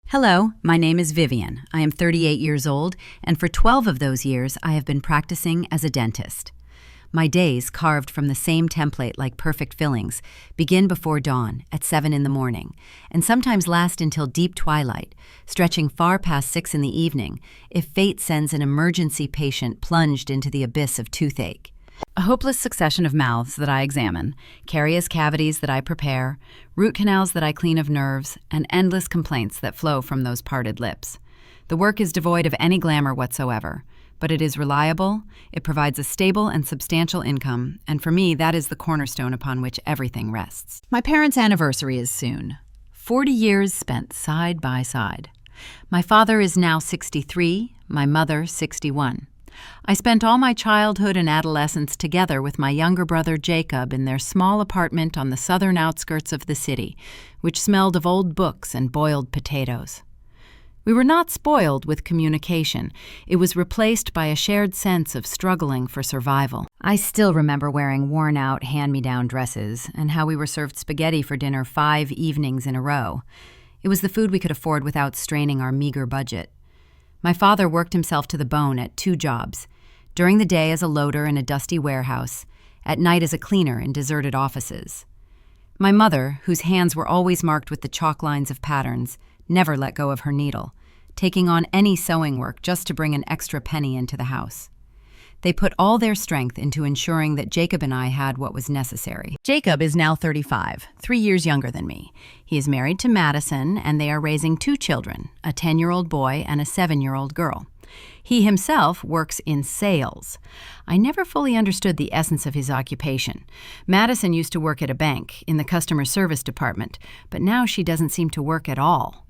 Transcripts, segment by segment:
Hello, my name is Vivian. I am 38 years old, and for 12 of those years, I have been practicing as a dentist. My days, carved from the same template like perfect fillings, begin before dawn at 7 in the morning, and sometimes last until deep twilight, stretching far past 6 in the evening if fate sends an emergency patient plunged into the abyss of toothache. A hopeless succession of mouths that I examine, carious cavities that I prepare, root canals that I clean of nerves, and endless complaints that flow from those parted lips. The work is devoid of any glamour whatsoever, but it is reliable, it provides a stable and substantial income, and for me, that is the cornerstone upon which everything rests. My parents' anniversary is soon. 40 years spent side by side. My father is now 63, my mother 61. I spent all my childhood and adolescence together with my younger brother Jacob in their small apartment on the southern outskirts of the city, which smelled of old books and boiled potatoes. We were not spoiled with communication. It was replaced by a shared sense of struggling for survival. I still remember wearing worn-out hand-me-down dresses and how we were served spaghetti for dinner 5 evenings in a row. It was the food we could afford without straining our meager budget. My father worked himself to the bone at 2 jobs, during the day as a loader in a dusty warehouse, at night as a cleaner in deserted offices. My mother, whose hands were always marked with the chalk lines of patterns, never let go of her needle, taking on any sewing work just to bring an extra penny into the house. They put all their strength into ensuring that Jacob and I had what was necessary. Jacob is now 35, 3 years younger than me. He is married to Madison, and they are raising 2 children, a 10-year-old boy and a 7-year-old girl. He himself works in sales. I never fully understood the essence of his occupation. Madison used to work at a bank, in the customer service department, but now she doesn't seem to work at all.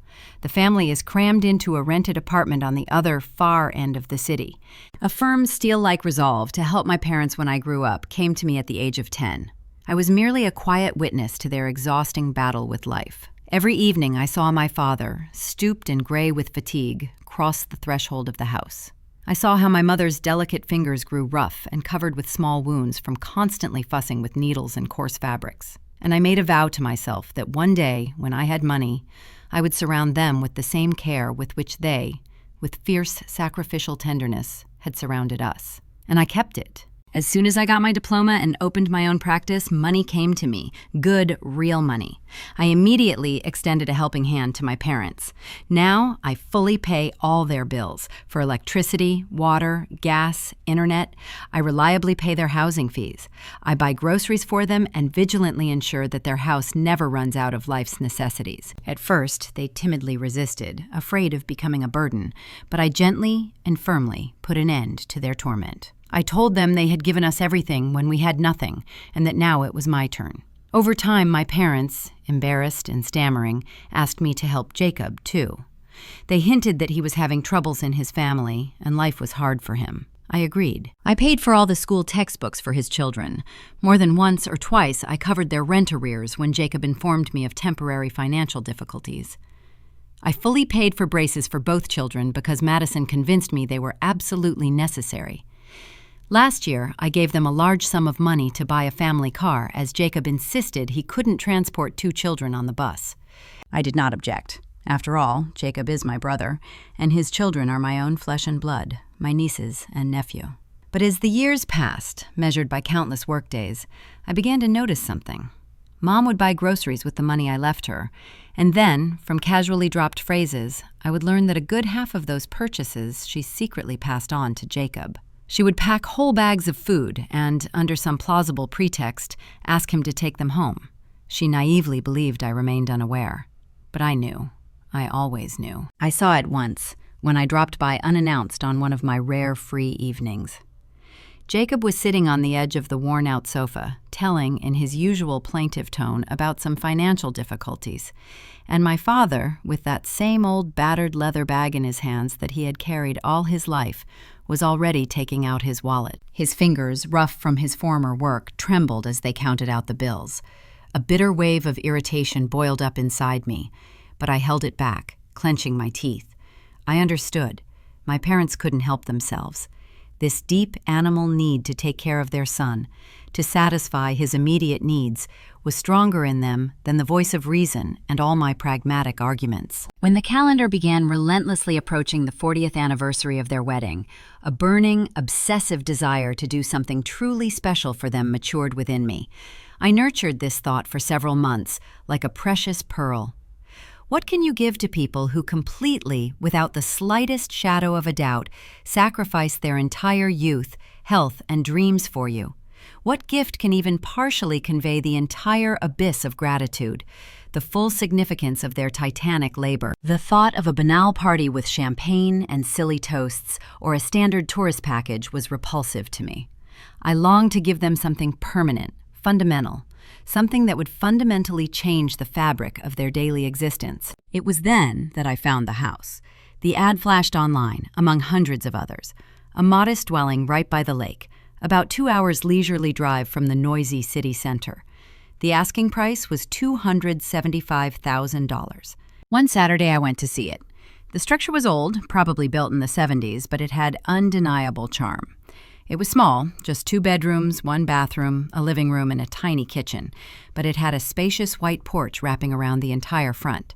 The family is crammed into a rented apartment on the other far end of the city. A firm steel-like resolve to help my parents when I grew up came to me at the age of 10. I was merely a quiet witness to their exhausting battle with life. Every evening I saw my father, stooped and gray with fatigue, cross the threshold of the house. I saw how my mother's delicate fingers grew rough and covered with small wounds from constantly fussing with needles and coarse fabrics. And I made a vow to myself that one day, when I had money, I would surround them with the same care with which they, with fierce sacrificial tenderness, had surrounded us. And I kept it. As soon as I got my diploma and opened my own practice, money came to me. Good, real money. I immediately extended a helping hand to my parents. Now I fully pay all their bills for electricity, water, gas, internet. I reliably pay their housing fees. I buy groceries for them and vigilantly ensure that their house never runs out of life's necessities. At first, they timidly resisted, afraid of becoming a burden, but I gently and firmly put an end to their torment. I told them they had given us everything when we had nothing, and that now it was my turn. Over time, my parents, embarrassed and stammering, asked me to help Jacob, too. They hinted that he was having troubles in his family, and life was hard for him. I agreed. I paid for all the school textbooks for his children. More than once or twice, I covered their rent arrears when Jacob informed me of temporary financial difficulties. I fully paid for braces for both children because Madison convinced me they were absolutely necessary. Last year, I gave them a large sum of money to buy a family car, as Jacob insisted he couldn't transport 2 children on the bus. I did not object. After all, Jacob is my brother, and his children are my own flesh and blood, my nieces and nephew. But as the years passed, measured by countless workdays, I began to notice something. Mom would buy groceries with the money I left her, and then, from casually dropped phrases, I would learn that a good half of those purchases she secretly passed on to Jacob. She would pack whole bags of food and, under some plausible pretext, ask him to take them home. She naively believed I remained unaware. But I knew. I always knew. I saw it once, when I dropped by unannounced on one of my rare free evenings. Jacob was sitting on the edge of the worn-out sofa, telling, in his usual plaintive tone, about some financial difficulties, and my father, with that same old battered leather bag in his hands that he had carried all his life, was already taking out his wallet. His fingers, rough from his former work, trembled as they counted out the bills. A bitter wave of irritation boiled up inside me, but I held it back, clenching my teeth. I understood. My parents couldn't help themselves. This deep animal need to take care of their son, to satisfy his immediate needs, was stronger in them than the voice of reason and all my pragmatic arguments. When the calendar began relentlessly approaching the 40th anniversary of their wedding, a burning, obsessive desire to do something truly special for them matured within me. I nurtured this thought for several months, like a precious pearl. What can you give to people who completely, without the slightest shadow of a doubt, sacrifice their entire youth, health, and dreams for you? What gift can even partially convey the entire abyss of gratitude, the full significance of their titanic labor? The thought of a banal party with champagne and silly toasts or a standard tourist package was repulsive to me. I longed to give them something permanent, fundamental, something that would fundamentally change the fabric of their daily existence. It was then that I found the house. The ad flashed online, among hundreds of others. A modest dwelling right by the lake, about 2 hours leisurely drive from the noisy city center. The asking price was $275,000. One Saturday I went to see it. The structure was old, probably built in the 70s, but it had undeniable charm. It was small, just 2 bedrooms, 1 bathroom, a living room, and a tiny kitchen, but it had a spacious white porch wrapping around the entire front.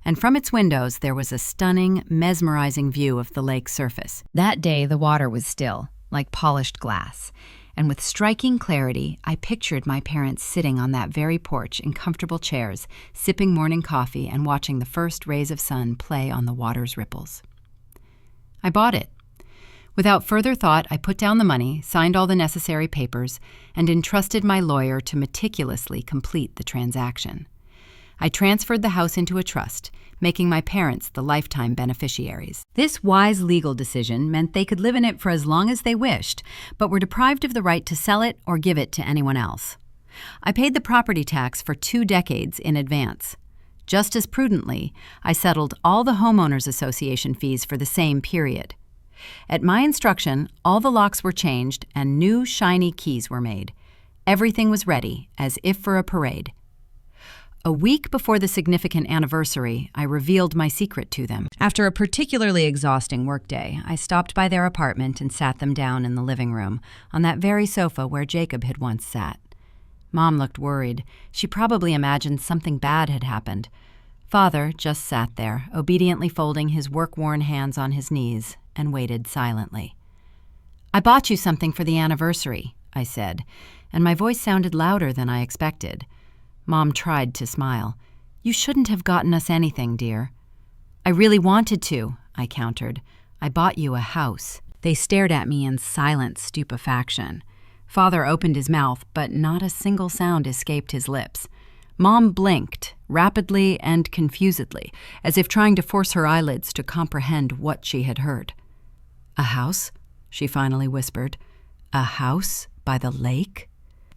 And from its windows there was a stunning, mesmerizing view of the lake's surface. That day the water was still, like polished glass, and with striking clarity I pictured my parents sitting on that very porch in comfortable chairs, sipping morning coffee and watching the first rays of sun play on the water's ripples. I bought it. Without further thought, I put down the money, signed all the necessary papers, and entrusted my lawyer to meticulously complete the transaction. I transferred the house into a trust, making my parents the lifetime beneficiaries. This wise legal decision meant they could live in it for as long as they wished, but were deprived of the right to sell it or give it to anyone else. I paid the property tax for 2 decades in advance. Just as prudently, I settled all the homeowners association fees for the same period. At my instruction, all the locks were changed and new shiny keys were made. Everything was ready, as if for a parade. A week before the significant anniversary, I revealed my secret to them. After a particularly exhausting workday, I stopped by their apartment and sat them down in the living room, on that very sofa where Jacob had once sat. Mom looked worried. She probably imagined something bad had happened. Father just sat there, obediently folding his work-worn hands on his knees, and waited silently. "I bought you something for the anniversary," I said, and my voice sounded louder than I expected. Mom tried to smile. "You shouldn't have gotten us anything, dear." "I really wanted to," I countered. "I bought you a house." They stared at me in silent stupefaction. Father opened his mouth, but not a single sound escaped his lips. Mom blinked, rapidly and confusedly, as if trying to force her eyelids to comprehend what she had heard. "A house?" she finally whispered. "A house by the lake?"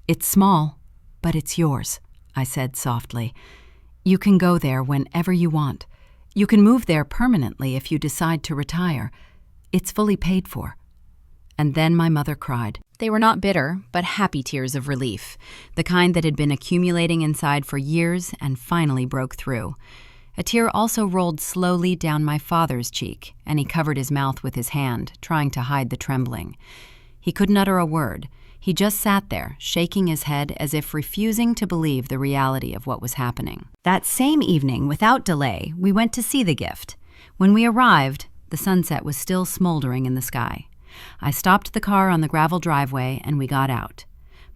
"It's small, but it's yours," I said softly. "You can go there whenever you want. You can move there permanently if you decide to retire. It's fully paid for." And then my mother cried. They were not bitter, but happy tears of relief, the kind that had been accumulating inside for years and finally broke through. A tear also rolled slowly down my father's cheek, and he covered his mouth with his hand, trying to hide the trembling. He couldn't utter a word. He just sat there, shaking his head as if refusing to believe the reality of what was happening. That same evening, without delay, we went to see the gift. When we arrived, the sunset was still smoldering in the sky. I stopped the car on the gravel driveway and we got out.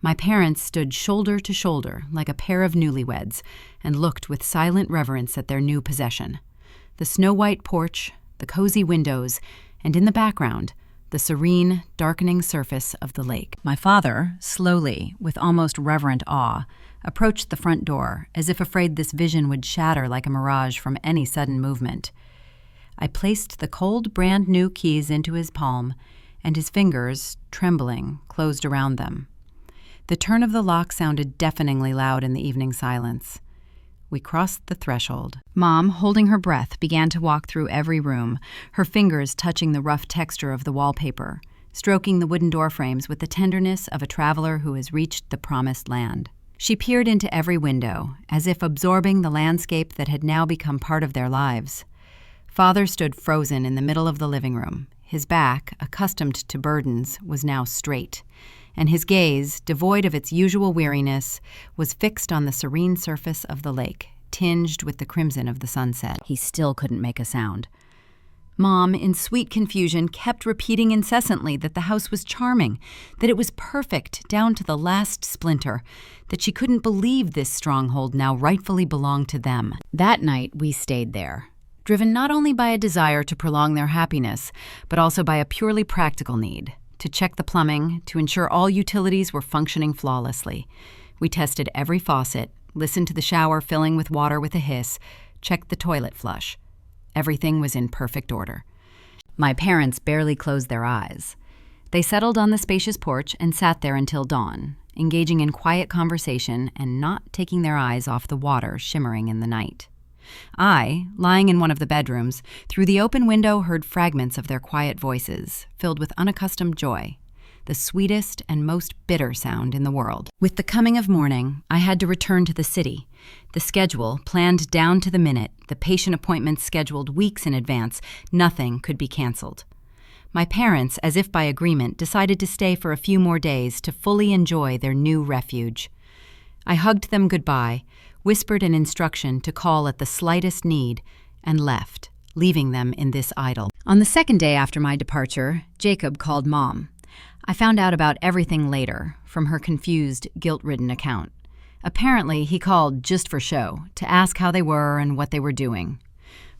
My parents stood shoulder to shoulder like a pair of newlyweds and looked with silent reverence at their new possession. The snow-white porch, the cozy windows, and in the background, the serene, darkening surface of the lake. My father, slowly, with almost reverent awe, approached the front door, as if afraid this vision would shatter like a mirage from any sudden movement. I placed the cold, brand-new keys into his palm, and his fingers, trembling, closed around them. The turn of the lock sounded deafeningly loud in the evening silence. We crossed the threshold. Mom, holding her breath, began to walk through every room, her fingers touching the rough texture of the wallpaper, stroking the wooden doorframes with the tenderness of a traveler who has reached the promised land. She peered into every window, as if absorbing the landscape that had now become part of their lives. Father stood frozen in the middle of the living room, His back, accustomed to burdens, was now straight, and his gaze, devoid of its usual weariness, was fixed on the serene surface of the lake, tinged with the crimson of the sunset. He still couldn't make a sound. Mom, in sweet confusion, kept repeating incessantly that the house was charming, that it was perfect down to the last splinter, that she couldn't believe this stronghold now rightfully belonged to them. That night, we stayed there, driven not only by a desire to prolong their happiness, but also by a purely practical need, to check the plumbing, to ensure all utilities were functioning flawlessly. We tested every faucet, listened to the shower filling with water with a hiss, checked the toilet flush. Everything was in perfect order. My parents barely closed their eyes. They settled on the spacious porch and sat there until dawn, engaging in quiet conversation and not taking their eyes off the water shimmering in the night. I, lying in one of the bedrooms, through the open window heard fragments of their quiet voices, filled with unaccustomed joy, the sweetest and most bitter sound in the world. With the coming of morning, I had to return to the city. The schedule, planned down to the minute, the patient appointments scheduled weeks in advance, nothing could be canceled. My parents, as if by agreement, decided to stay for a few more days to fully enjoy their new refuge. I hugged them goodbye, whispered an instruction to call at the slightest need, and left, leaving them in this idyll. On the second day after my departure, Jacob called Mom. I found out about everything later, from her confused, guilt-ridden account. Apparently, he called just for show, to ask how they were and what they were doing.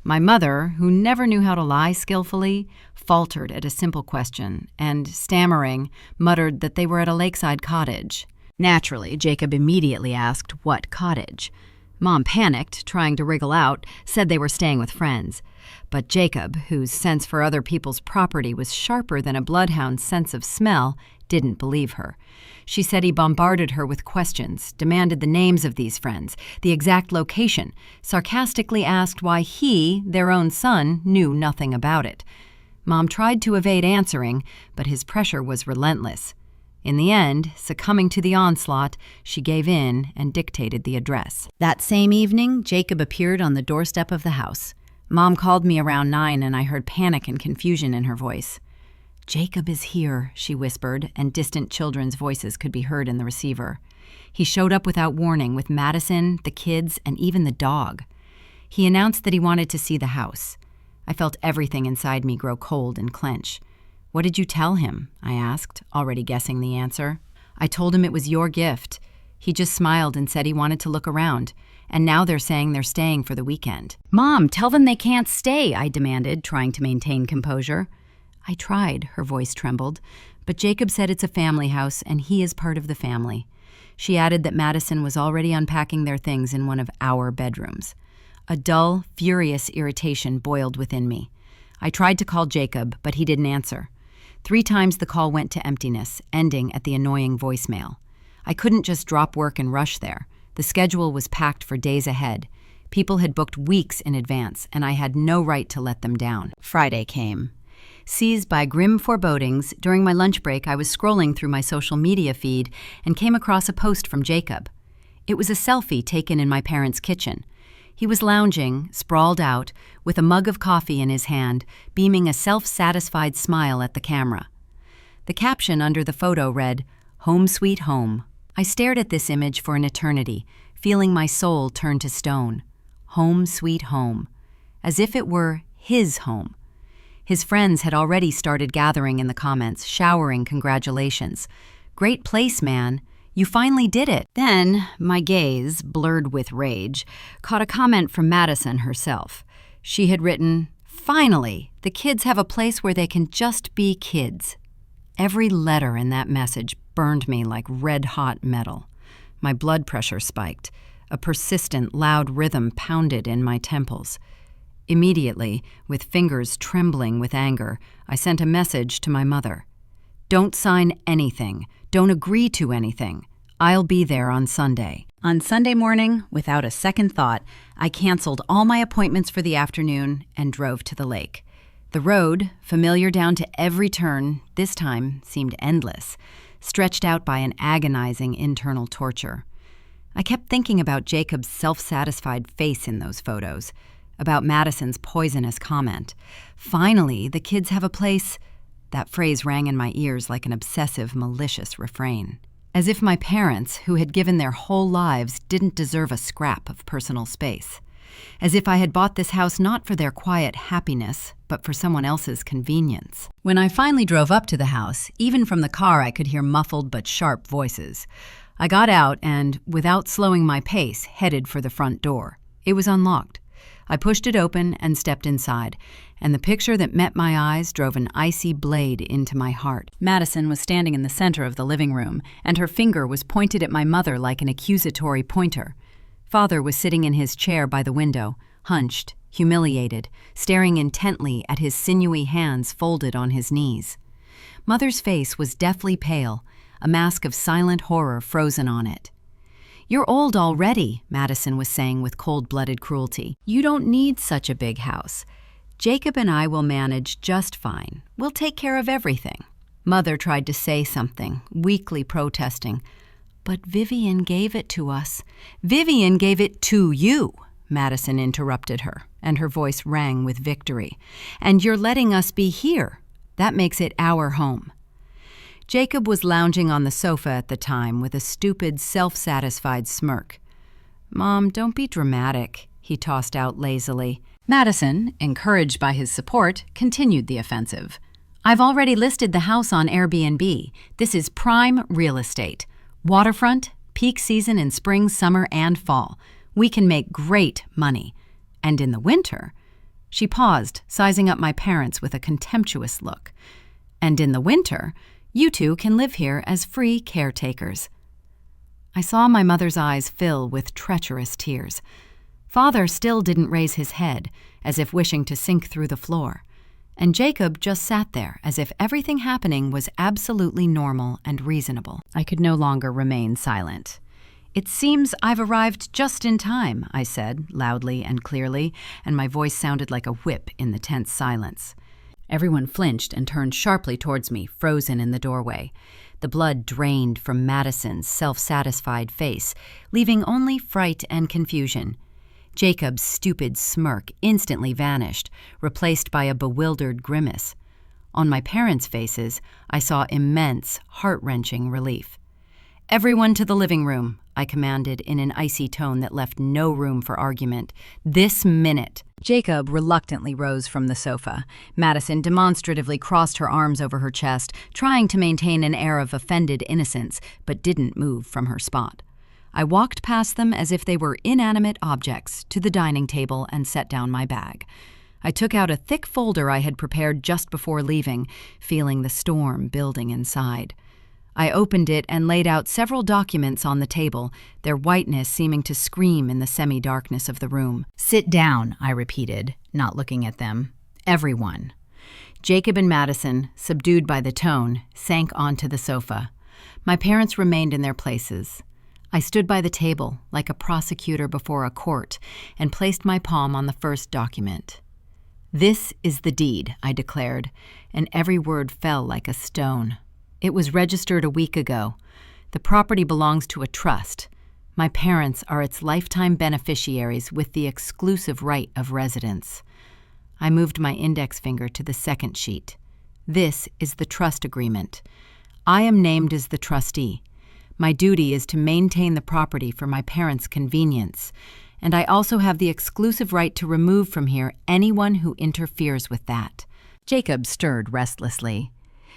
My mother, who never knew how to lie skillfully, faltered at a simple question and, stammering, muttered that they were at a lakeside cottage. Naturally, Jacob immediately asked what cottage. Mom panicked, trying to wriggle out, said they were staying with friends. But Jacob, whose sense for other people's property was sharper than a bloodhound's sense of smell, didn't believe her. She said he bombarded her with questions, demanded the names of these friends, the exact location, sarcastically asked why he, their own son, knew nothing about it. Mom tried to evade answering, but his pressure was relentless. In the end, succumbing to the onslaught, she gave in and dictated the address. That same evening, Jacob appeared on the doorstep of the house. Mom called me around 9 and I heard panic and confusion in her voice. "Jacob is here," she whispered, and distant children's voices could be heard in the receiver. He showed up without warning with Madison, the kids, and even the dog. He announced that he wanted to see the house. I felt everything inside me grow cold and clench. "What did you tell him?" I asked, already guessing the answer. "I told him it was your gift. He just smiled and said he wanted to look around, and now they're saying they're staying for the weekend." "Mom, tell them they can't stay," I demanded, trying to maintain composure. I tried, her voice trembled, but Jacob said it's a family house and he is part of the family. She added that Madison was already unpacking their things in one of our bedrooms. A dull, furious irritation boiled within me. I tried to call Jacob, but he didn't answer. 3 times the call went to emptiness, ending at the annoying voicemail. I couldn't just drop work and rush there. The schedule was packed for days ahead. People had booked weeks in advance, and I had no right to let them down. Friday came. Seized by grim forebodings, during my lunch break I was scrolling through my social media feed and came across a post from Jacob. It was a selfie taken in my parents' kitchen. He was lounging, sprawled out, with a mug of coffee in his hand, beaming a self-satisfied smile at the camera. The caption under the photo read, "Home Sweet Home." I stared at this image for an eternity, feeling my soul turn to stone. Home Sweet Home. As if it were his home. His friends had already started gathering in the comments, showering congratulations. "Great place, man. You finally did it." Then, my gaze, blurred with rage, caught a comment from Madison herself. She had written, "Finally, the kids have a place where they can just be kids." Every letter in that message burned me like red-hot metal. My blood pressure spiked. A persistent, loud rhythm pounded in my temples. Immediately, with fingers trembling with anger, I sent a message to my mother. "Don't sign anything. Don't agree to anything. I'll be there on Sunday." On Sunday morning, without a second thought, I canceled all my appointments for the afternoon and drove to the lake. The road, familiar down to every turn, this time seemed endless, stretched out by an agonizing internal torture. I kept thinking about Jacob's self-satisfied face in those photos. about Madison's poisonous comment. Finally, the kids have a place. That phrase rang in my ears like an obsessive, malicious refrain. As if my parents, who had given their whole lives, didn't deserve a scrap of personal space. As if I had bought this house not for their quiet happiness, but for someone else's convenience. When I finally drove up to the house, even from the car I could hear muffled but sharp voices. I got out and, without slowing my pace, headed for the front door. It was unlocked. I pushed it open and stepped inside, and the picture that met my eyes drove an icy blade into my heart. Madison was standing in the center of the living room, and her finger was pointed at my mother like an accusatory pointer. Father was sitting in his chair by the window, hunched, humiliated, staring intently at his sinewy hands folded on his knees. Mother's face was deathly pale, a mask of silent horror frozen on it. "You're old already," Madison was saying with cold-blooded cruelty. "You don't need such a big house. Jacob and I will manage just fine. We'll take care of everything." Mother tried to say something, weakly protesting. "But Vivian gave it to us." "Vivian gave it to you," Madison interrupted her, and her voice rang with victory. "And you're letting us be here. That makes it our home." Jacob was lounging on the sofa at the time with a stupid, self-satisfied smirk. "Mom, don't be dramatic," he tossed out lazily. Madison, encouraged by his support, continued the offensive. "I've already listed the house on Airbnb. This is prime real estate. Waterfront, peak season in spring, summer, and fall. We can make great money. And in the winter—" She paused, sizing up my parents with a contemptuous look. "And in the winter, you two can live here as free caretakers." I saw my mother's eyes fill with treacherous tears. Father still didn't raise his head, as if wishing to sink through the floor. And Jacob just sat there, as if everything happening was absolutely normal and reasonable. I could no longer remain silent. "It seems I've arrived just in time," I said, loudly and clearly, and my voice sounded like a whip in the tense silence. Everyone flinched and turned sharply towards me, frozen in the doorway. The blood drained from Madison's self-satisfied face, leaving only fright and confusion. Jacob's stupid smirk instantly vanished, replaced by a bewildered grimace. On my parents' faces, I saw immense, heart-wrenching relief. "Everyone to the living room," I commanded in an icy tone that left no room for argument. "This minute." Jacob reluctantly rose from the sofa. Madison demonstratively crossed her arms over her chest, trying to maintain an air of offended innocence, but didn't move from her spot. I walked past them as if they were inanimate objects to the dining table and set down my bag. I took out a thick folder I had prepared just before leaving, feeling the storm building inside. I opened it and laid out several documents on the table, their whiteness seeming to scream in the semi-darkness of the room. "Sit down," I repeated, not looking at them. "Everyone." Jacob and Madison, subdued by the tone, sank onto the sofa. My parents remained in their places. I stood by the table, like a prosecutor before a court, and placed my palm on the first document. "This is the deed," I declared, and every word fell like a stone. "It was registered a week ago. The property belongs to a trust. My parents are its lifetime beneficiaries with the exclusive right of residence." I moved my index finger to the second sheet. "This is the trust agreement. I am named as the trustee. My duty is to maintain the property for my parents' convenience, and I also have the exclusive right to remove from here anyone who interferes with that." Jacob stirred restlessly.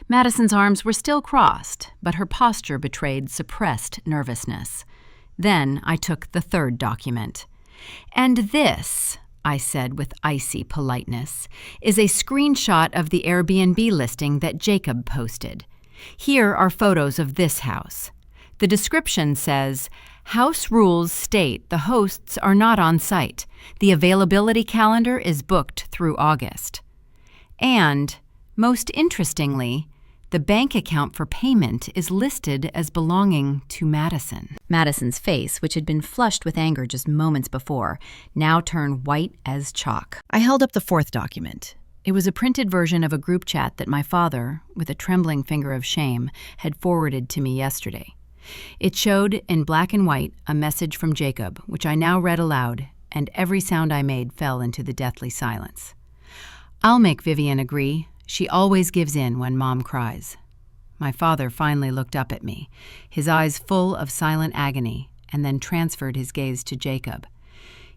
Madison's arms were still crossed, but her posture betrayed suppressed nervousness. Then I took the third document. "And this," I said with icy politeness, "is a screenshot of the Airbnb listing that Jacob posted. Here are photos of this house. The description says, 'House rules state the hosts are not on site. The availability calendar is booked through August.' And, most interestingly, the bank account for payment is listed as belonging to Madison." Madison's face, which had been flushed with anger just moments before, now turned white as chalk. I held up the fourth document. It was a printed version of a group chat that my father, with a trembling finger of shame, had forwarded to me yesterday. It showed, in black and white, a message from Jacob, which I now read aloud, and every sound I made fell into the deathly silence. "I'll make Vivian agree. She always gives in when Mom cries." My father finally looked up at me, his eyes full of silent agony, and then transferred his gaze to Jacob.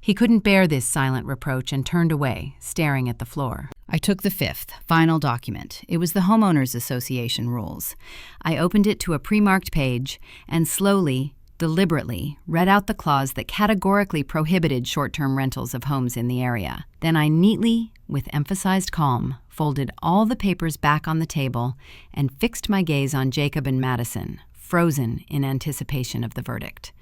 He couldn't bear this silent reproach and turned away, staring at the floor. I took the fifth, final document. It was the Homeowners Association rules. I opened it to a pre-marked page and slowly, deliberately, read out the clause that categorically prohibited short-term rentals of homes in the area. Then I neatly, with emphasized calm, folded all the papers back on the table and fixed my gaze on Jacob and Madison, frozen in anticipation of the verdict.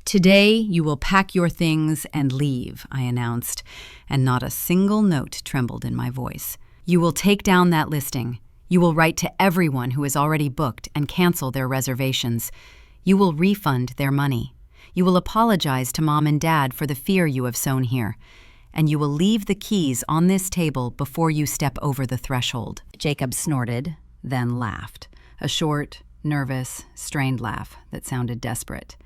"Today you will pack your things and leave," I announced, and not a single note trembled in my voice. "You will take down that listing. You will write to everyone who is already booked and cancel their reservations. You will refund their money. You will apologize to Mom and Dad for the fear you have sown here. And you will leave the keys on this table before you step over the threshold." Jacob snorted, then laughed, a short, nervous, strained laugh that sounded desperate.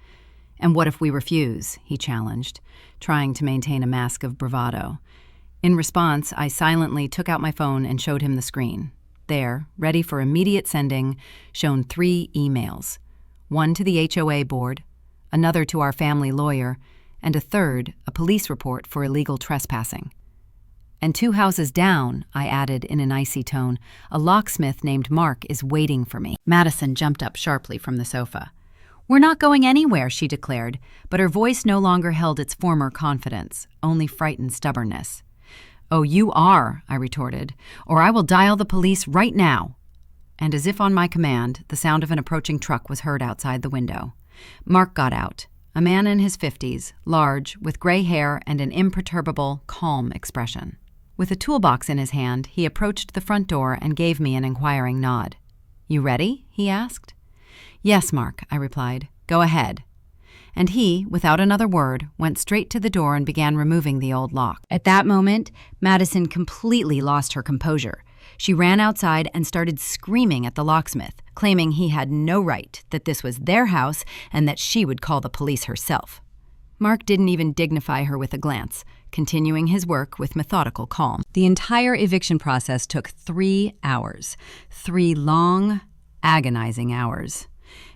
"And what if we refuse?" he challenged, trying to maintain a mask of bravado. In response, I silently took out my phone and showed him the screen. There, ready for immediate sending, shone 3 emails. One to the HOA board, another to our family lawyer, and a third, a police report for illegal trespassing. "And 2 houses down," I added in an icy tone, "a locksmith named Mark is waiting for me." Madison jumped up sharply from the sofa. "We're not going anywhere," she declared, but her voice no longer held its former confidence, only frightened stubbornness. "Oh, you are," I retorted, "or I will dial the police right now." And as if on my command, the sound of an approaching truck was heard outside the window. Mark got out, a man in his 50s, large, with gray hair and an imperturbable, calm expression. With a toolbox in his hand, he approached the front door and gave me an inquiring nod. "You ready?" he asked. "Yes, Mark," I replied. "Go ahead." And he, without another word, went straight to the door and began removing the old lock. At that moment, Madison completely lost her composure. She ran outside and started screaming at the locksmith, claiming he had no right, that this was their house, and that she would call the police herself. Mark didn't even dignify her with a glance, continuing his work with methodical calm. The entire eviction process took 3 hours. 3 long, agonizing hours.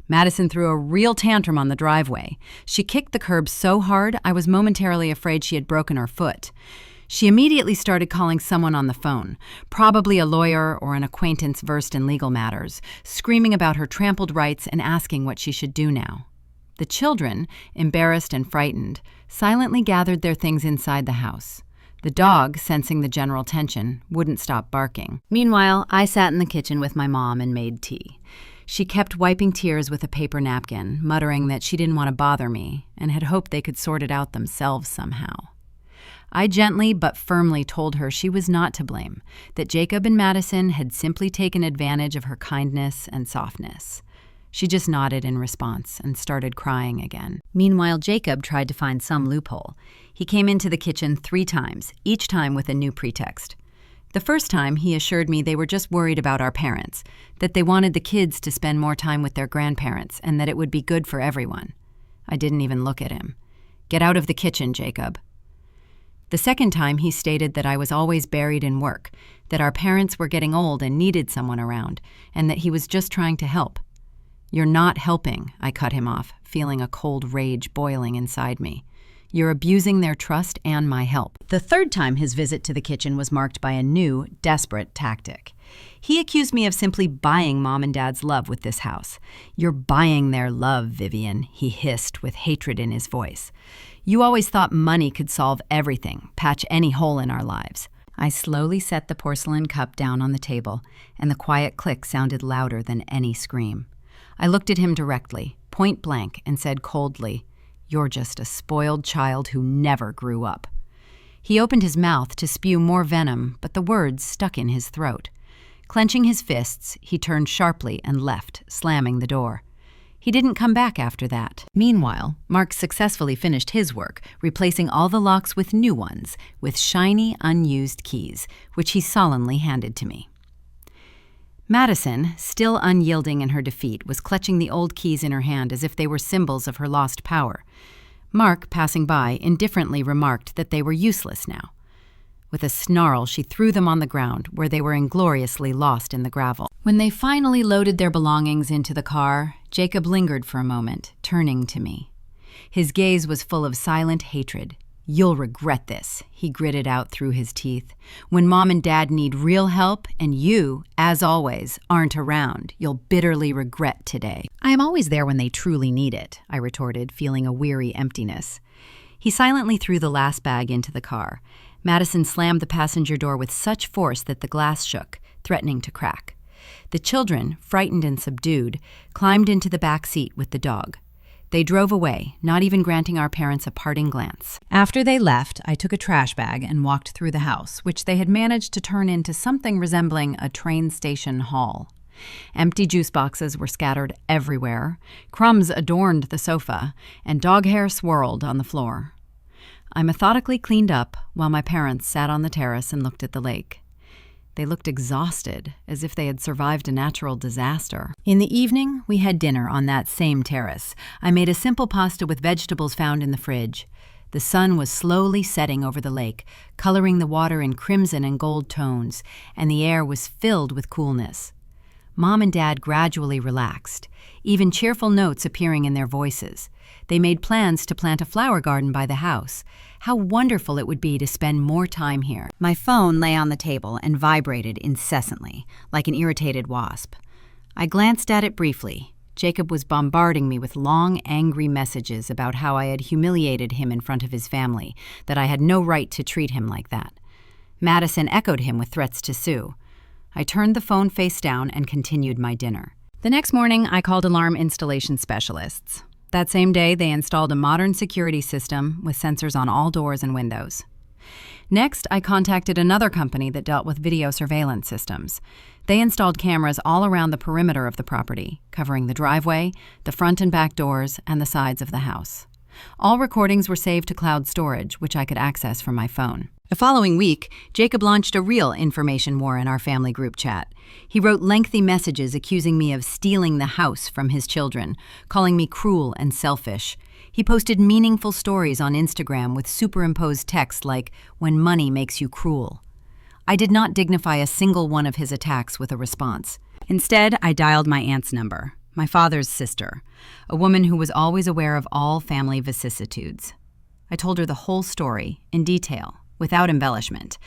Madison threw a real tantrum on the driveway. She kicked the curb so hard I was momentarily afraid she had broken her foot. She immediately started calling someone on the phone, probably a lawyer or an acquaintance versed in legal matters, screaming about her trampled rights and asking what she should do now. The children, embarrassed and frightened, silently gathered their things inside the house. The dog, sensing the general tension, wouldn't stop barking. Meanwhile, I sat in the kitchen with my mom and made tea. She kept wiping tears with a paper napkin, muttering that she didn't want to bother me and had hoped they could sort it out themselves somehow. I gently but firmly told her she was not to blame, that Jacob and Madison had simply taken advantage of her kindness and softness. She just nodded in response and started crying again. Meanwhile, Jacob tried to find some loophole. He came into the kitchen 3 times, each time with a new pretext. The first time, he assured me they were just worried about our parents, that they wanted the kids to spend more time with their grandparents, and that it would be good for everyone. I didn't even look at him. "Get out of the kitchen, Jacob." The second time, he stated that I was always buried in work, that our parents were getting old and needed someone around, and that he was just trying to help. "You're not helping," I cut him off, feeling a cold rage boiling inside me. "You're abusing their trust and my help." The third time his visit to the kitchen was marked by a new, desperate tactic. He accused me of simply buying Mom and Dad's love with this house. "You're buying their love, Vivian," he hissed with hatred in his voice. "You always thought money could solve everything, patch any hole in our lives." I slowly set the porcelain cup down on the table, and the quiet click sounded louder than any scream. I looked at him directly, point blank, and said coldly, "You're just a spoiled child who never grew up." He opened his mouth to spew more venom, but the words stuck in his throat. Clenching his fists, he turned sharply and left, slamming the door. He didn't come back after that. Meanwhile, Mark successfully finished his work, replacing all the locks with new ones, with shiny, unused keys, which he solemnly handed to me. Madison, still unyielding in her defeat, was clutching the old keys in her hand as if they were symbols of her lost power. Mark, passing by, indifferently remarked that they were useless now. With a snarl, she threw them on the ground, where they were ingloriously lost in the gravel. When they finally loaded their belongings into the car, Jacob lingered for a moment, turning to me. His gaze was full of silent hatred. "You'll regret this," he gritted out through his teeth. "When Mom and Dad need real help and you, as always, aren't around, you'll bitterly regret today." "I am always there when they truly need it," I retorted, feeling a weary emptiness. He silently threw the last bag into the car. Madison slammed the passenger door with such force that the glass shook, threatening to crack. The children, frightened and subdued, climbed into the back seat with the dog. They drove away, not even granting our parents a parting glance. After they left, I took a trash bag and walked through the house, which they had managed to turn into something resembling a train station hall. Empty juice boxes were scattered everywhere, crumbs adorned the sofa, and dog hair swirled on the floor. I methodically cleaned up while my parents sat on the terrace and looked at the lake. They looked exhausted, as if they had survived a natural disaster. In the evening, we had dinner on that same terrace. I made a simple pasta with vegetables found in the fridge. The sun was slowly setting over the lake, coloring the water in crimson and gold tones, and the air was filled with coolness. Mom and Dad gradually relaxed, even cheerful notes appearing in their voices. They made plans to plant a flower garden by the house. How wonderful it would be to spend more time here. My phone lay on the table and vibrated incessantly, like an irritated wasp. I glanced at it briefly. Jacob was bombarding me with long, angry messages about how I had humiliated him in front of his family, that I had no right to treat him like that. Madison echoed him with threats to sue. I turned the phone face down and continued my dinner. The next morning, I called alarm installation specialists. That same day, they installed a modern security system with sensors on all doors and windows. Next, I contacted another company that dealt with video surveillance systems. They installed cameras all around the perimeter of the property, covering the driveway, the front and back doors, and the sides of the house. All recordings were saved to cloud storage, which I could access from my phone. The following week, Jacob launched a real information war in our family group chat. He wrote lengthy messages accusing me of stealing the house from his children, calling me cruel and selfish. He posted meaningful stories on Instagram with superimposed text like, "When money makes you cruel." I did not dignify a single one of his attacks with a response. Instead, I dialed my aunt's number, my father's sister, a woman who was always aware of all family vicissitudes. I told her the whole story, in detail, without embellishment,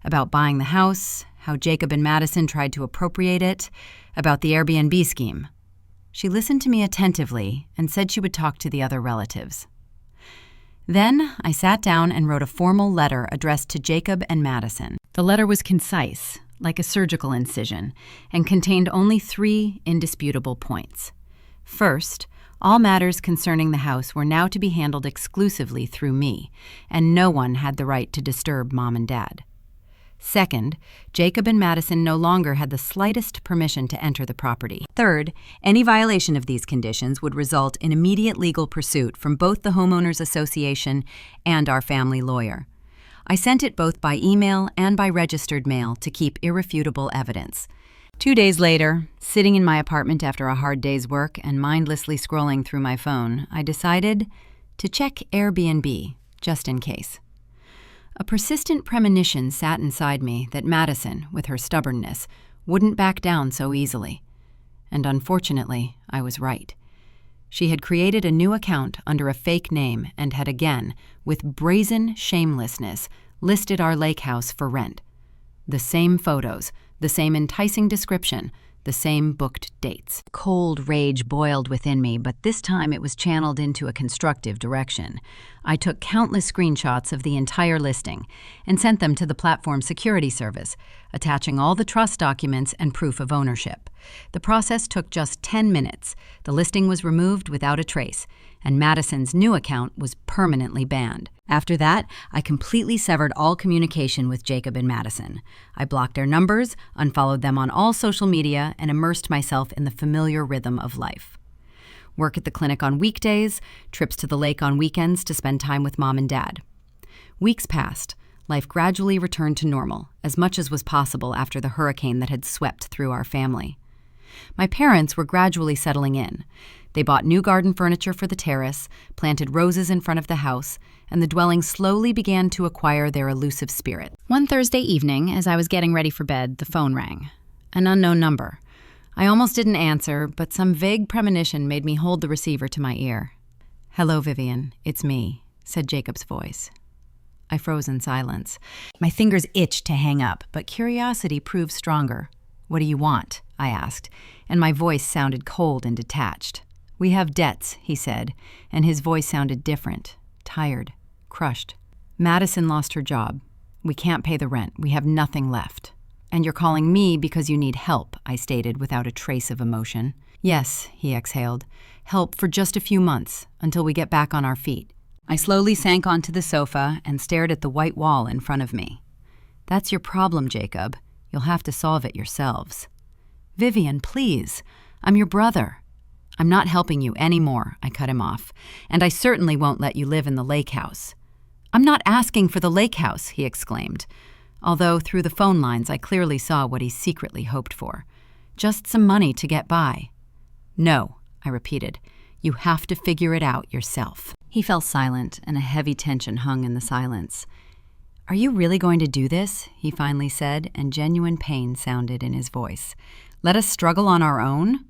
about buying the house, how Jacob and Madison tried to appropriate it, about the Airbnb scheme. She listened to me attentively and said she would talk to the other relatives. Then I sat down and wrote a formal letter addressed to Jacob and Madison. The letter was concise, like a surgical incision, and contained only 3 indisputable points. First, all matters concerning the house were now to be handled exclusively through me, and no one had the right to disturb Mom and Dad. Second, Jacob and Madison no longer had the slightest permission to enter the property. Third, any violation of these conditions would result in immediate legal pursuit from both the Homeowners Association and our family lawyer. I sent it both by email and by registered mail to keep irrefutable evidence. 2 days later, sitting in my apartment after a hard day's work and mindlessly scrolling through my phone, I decided to check Airbnb, just in case. A persistent premonition sat inside me that Madison, with her stubbornness, wouldn't back down so easily. And unfortunately, I was right. She had created a new account under a fake name and had again, with brazen shamelessness, listed our lake house for rent. The same photos, the same enticing description, the same booked dates. Cold rage boiled within me, but this time it was channeled into a constructive direction. I took countless screenshots of the entire listing and sent them to the platform security service, attaching all the trust documents and proof of ownership. The process took just 10 minutes. The listing was removed without a trace, and Madison's new account was permanently banned. After that, I completely severed all communication with Jacob and Madison. I blocked their numbers, unfollowed them on all social media, and immersed myself in the familiar rhythm of life. Work at the clinic on weekdays, trips to the lake on weekends to spend time with Mom and Dad. Weeks passed. Life gradually returned to normal, as much as was possible after the hurricane that had swept through our family. My parents were gradually settling in. They bought new garden furniture for the terrace, planted roses in front of the house, and the dwelling slowly began to acquire their elusive spirit. One Thursday evening, as I was getting ready for bed, the phone rang. An unknown number. I almost didn't answer, but some vague premonition made me hold the receiver to my ear. "Hello, Vivian. It's me," said Jacob's voice. I froze in silence. My fingers itched to hang up, but curiosity proved stronger. "What do you want?" I asked, and my voice sounded cold and detached. "We have debts," he said, and his voice sounded different, tired, crushed. "Madison lost her job. We can't pay the rent. We have nothing left." "And you're calling me because you need help," I stated without a trace of emotion. "Yes," he exhaled. "Help for just a few months, until we get back on our feet." I slowly sank onto the sofa and stared at the white wall in front of me. "That's your problem, Jacob. You'll have to solve it yourselves." "Vivian, please. I'm your brother." "I'm not helping you anymore," I cut him off. "And I certainly won't let you live in the lake house." "I'm not asking for the lake house," he exclaimed, although through the phone lines I clearly saw what he secretly hoped for. "Just some money to get by." "No," I repeated. "You have to figure it out yourself." He fell silent, and a heavy tension hung in the silence. "Are you really going to do this?" he finally said, and genuine pain sounded in his voice. "Let us struggle on our own?"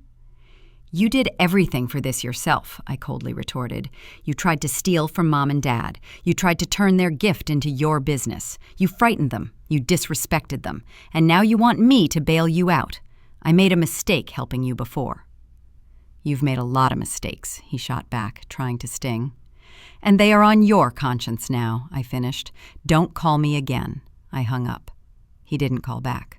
"You did everything for this yourself," I coldly retorted. "You tried to steal from Mom and Dad. You tried to turn their gift into your business. You frightened them. You disrespected them. And now you want me to bail you out. I made a mistake helping you before." "You've made a lot of mistakes," he shot back, trying to sting. "And they are on your conscience now," I finished. "Don't call me again." I hung up. He didn't call back.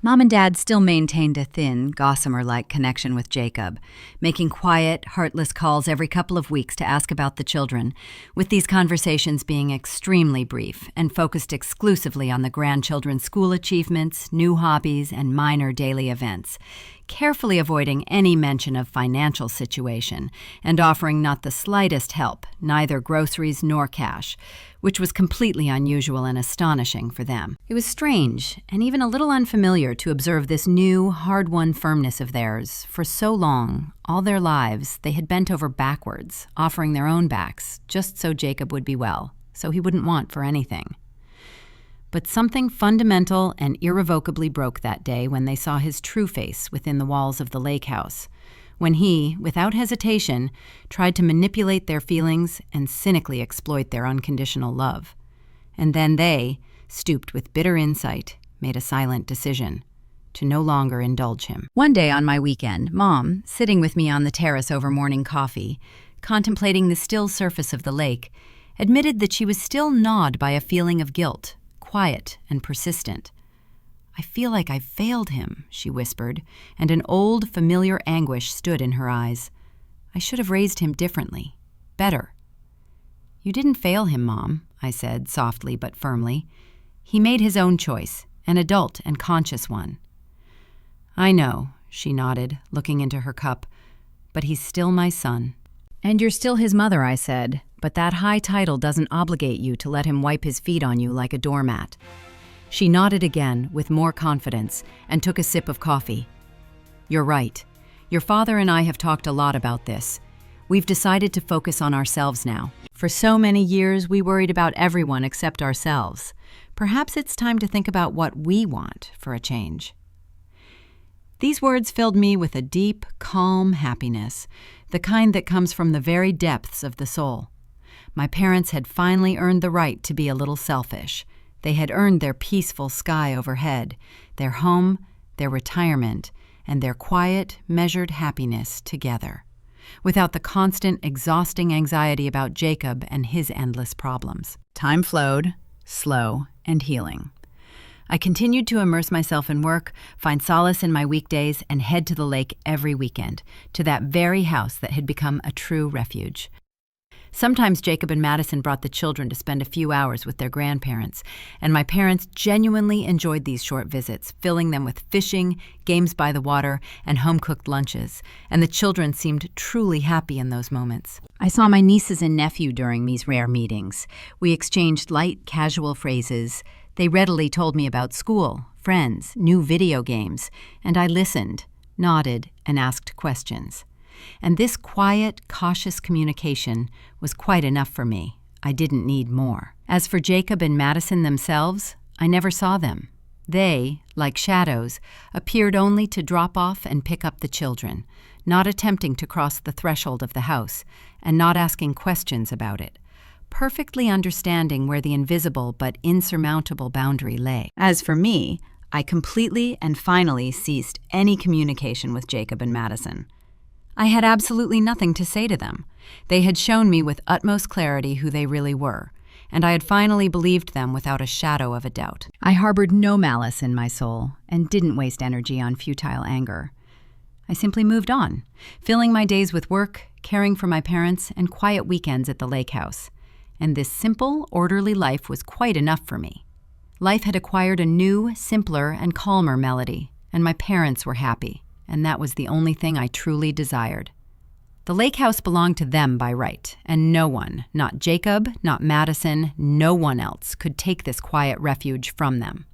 Mom and Dad still maintained a thin, gossamer-like connection with Jacob, making quiet, heartless calls every couple of weeks to ask about the children, with these conversations being extremely brief and focused exclusively on the grandchildren's school achievements, new hobbies, and minor daily events, carefully avoiding any mention of financial situation and offering not the slightest help, neither groceries nor cash, which was completely unusual and astonishing for them. It was strange and even a little unfamiliar to observe this new, hard-won firmness of theirs. For so long, all their lives, they had bent over backwards, offering their own backs, just so Jacob would be well, so he wouldn't want for anything. But something fundamental and irrevocably broke that day when they saw his true face within the walls of the lake house, when he, without hesitation, tried to manipulate their feelings and cynically exploit their unconditional love. And then they, stooped with bitter insight, made a silent decision to no longer indulge him. One day on my weekend, Mom, sitting with me on the terrace over morning coffee, contemplating the still surface of the lake, admitted that she was still gnawed by a feeling of guilt, quiet and persistent. "I feel like I failed him," she whispered, and an old, familiar anguish stood in her eyes. "I should have raised him differently, better." "You didn't fail him, Mom," I said, softly but firmly. "He made his own choice, an adult and conscious one." "I know," she nodded, looking into her cup, "but he's still my son." "And you're still his mother," I said, "but that high title doesn't obligate you to let him wipe his feet on you like a doormat." She nodded again, with more confidence, and took a sip of coffee. "You're right. Your father and I have talked a lot about this. We've decided to focus on ourselves now. For so many years, we worried about everyone except ourselves. Perhaps it's time to think about what we want for a change." These words filled me with a deep, calm happiness, the kind that comes from the very depths of the soul. My parents had finally earned the right to be a little selfish. They had earned their peaceful sky overhead, their home, their retirement, and their quiet, measured happiness together, without the constant, exhausting anxiety about Jacob and his endless problems. Time flowed, slow and healing. I continued to immerse myself in work, find solace in my weekdays, and head to the lake every weekend, to that very house that had become a true refuge. Sometimes Jacob and Madison brought the children to spend a few hours with their grandparents, and my parents genuinely enjoyed these short visits, filling them with fishing, games by the water, and home-cooked lunches, and the children seemed truly happy in those moments. I saw my nieces and nephew during these rare meetings. We exchanged light, casual phrases. They readily told me about school, friends, new video games, and I listened, nodded, and asked questions. And this quiet, cautious communication was quite enough for me. I didn't need more. As for Jacob and Madison themselves, I never saw them. They, like shadows, appeared only to drop off and pick up the children, not attempting to cross the threshold of the house, and not asking questions about it, perfectly understanding where the invisible but insurmountable boundary lay. As for me, I completely and finally ceased any communication with Jacob and Madison. I had absolutely nothing to say to them. They had shown me with utmost clarity who they really were, and I had finally believed them without a shadow of a doubt. I harbored no malice in my soul and didn't waste energy on futile anger. I simply moved on, filling my days with work, caring for my parents, and quiet weekends at the lake house. And this simple, orderly life was quite enough for me. Life had acquired a new, simpler, and calmer melody, and my parents were happy, and that was the only thing I truly desired. The lake house belonged to them by right, and no one, not Jacob, not Madison, no one else, could take this quiet refuge from them.